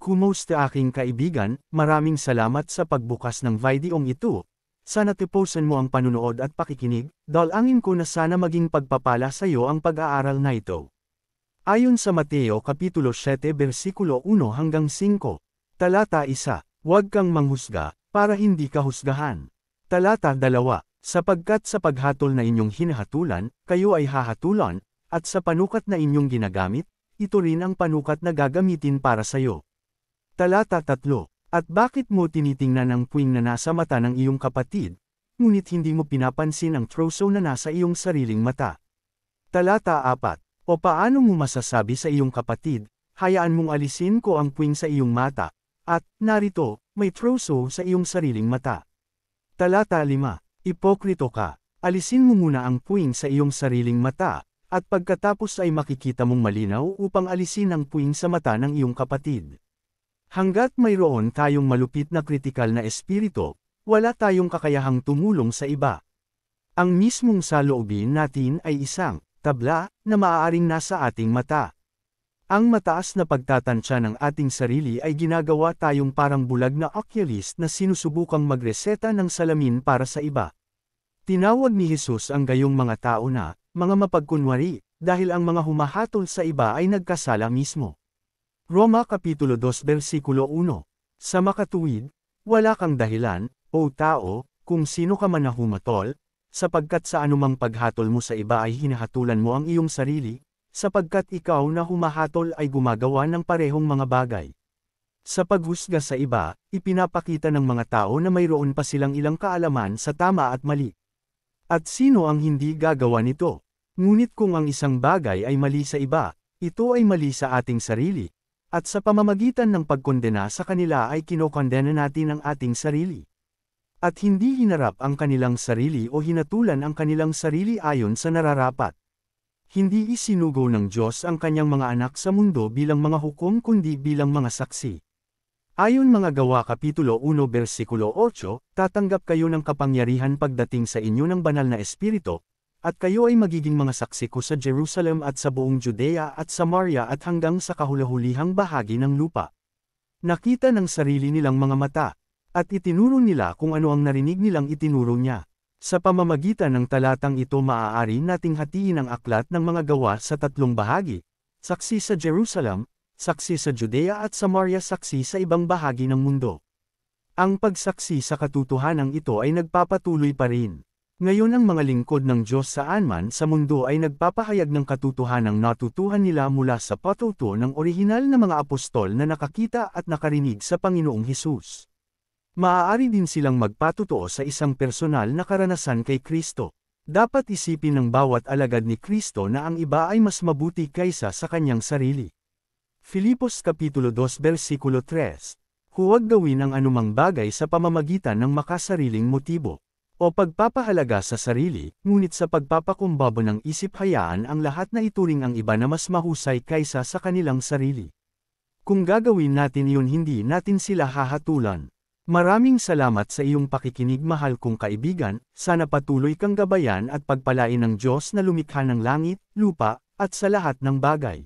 Kumusta aking kaibigan, maraming salamat sa pagbukas ng videong ito. Sana tipusin mo ang panunood at pakikinig, dalangin ko na sana maging pagpapala sa iyo ang pag-aaral na ito. Ayon sa Mateo Kapitulo 7 versikulo 1 hanggang 5. Talata 1, huwag kang manghusga, para hindi ka husgahan. Talata 2, sapagkat sa paghatol na inyong hinahatulan, kayo ay hahatulan, at sa panukat na inyong ginagamit, ito rin ang panukat na gagamitin para sa iyo. Talata 3, at bakit mo tinitingnan ang puwing na nasa mata ng iyong kapatid, ngunit hindi mo pinapansin ang troso na nasa iyong sariling mata? Talata 4, o paano mo masasabi sa iyong kapatid, hayaan mong alisin ko ang puwing sa iyong mata, at, narito, may troso sa iyong sariling mata. Talata 5, ipokrito ka, alisin mo muna ang puwing sa iyong sariling mata, at pagkatapos ay makikita mong malinaw upang alisin ang puwing sa mata ng iyong kapatid. Hangga't mayroon tayong malupit na kritikal na espiritu, wala tayong kakayahang tumulong sa iba. Ang mismong saloobin natin ay isang tabla na maaaring nasa ating mata. Ang mataas na pagtatansya ng ating sarili ay ginagawa tayong parang bulag na oculist na sinusubukang magreseta ng salamin para sa iba. Tinawag ni Jesus ang gayong mga tao na mga mapagkunwari, dahil ang mga humahatol sa iba ay nagkasala mismo. Roma Kapitulo 2 versikulo 1, sa makatuwid, wala kang dahilan, o tao, kung sino ka man na humatol, sapagkat sa anumang paghatol mo sa iba ay hinahatulan mo ang iyong sarili, sapagkat ikaw na humahatol ay gumagawa ng parehong mga bagay. Sa paghusga sa iba, ipinapakita ng mga tao na mayroon pa silang ilang kaalaman sa tama at mali. At sino ang hindi gagawa nito? Ngunit kung ang isang bagay ay mali sa iba, ito ay mali sa ating sarili. At sa pamamagitan ng pagkondena sa kanila ay kinokondena natin ang ating sarili. At hindi hinarap ang kanilang sarili o hinatulan ang kanilang sarili ayon sa nararapat. Hindi isinugo ng Diyos ang kanyang mga anak sa mundo bilang mga hukom kundi bilang mga saksi. Ayon mga Gawa Kapitulo 1 versikulo 8, tatanggap kayo ng kapangyarihan pagdating sa inyo ng banal na espiritu, at kayo ay magiging mga saksi ko sa Jerusalem at sa buong Judea at Samaria at hanggang sa kahulahulihang bahagi ng lupa. Nakita ng sarili nilang mga mata, at itinuro nila kung ano ang narinig nilang itinuro niya. Sa pamamagitan ng talatang ito maaari nating hatiin ang aklat ng mga gawa sa tatlong bahagi, saksi sa Jerusalem, saksi sa Judea at Samaria, saksi sa ibang bahagi ng mundo. Ang pagsaksi sa katotohanan ito ay nagpapatuloy pa rin. Ngayon ang mga lingkod ng Diyos saan man sa mundo ay nagpapahayag ng katotohanang natutuhan nila mula sa patuto ng orihinal na mga apostol na nakakita at nakarinig sa Panginoong Hesus. Maaari din silang magpatutuo sa isang personal na karanasan kay Kristo. Dapat isipin ng bawat alagad ni Kristo na ang iba ay mas mabuti kaysa sa kanyang sarili. Filipos Kapitulo 2 versikulo 3, huwag gawin ang anumang bagay sa pamamagitan ng makasariling motibo o pagpapahalaga sa sarili, ngunit sa pagpapakumbaba ng isip hayaan ang lahat na ituring ang iba na mas mahusay kaysa sa kanilang sarili. Kung gagawin natin iyon hindi natin sila hahatulan. Maraming salamat sa iyong pakikinig mahal kong kaibigan, sana patuloy kang gabayan at pagpalain ng Diyos na lumikha ng langit, lupa, at sa lahat ng bagay.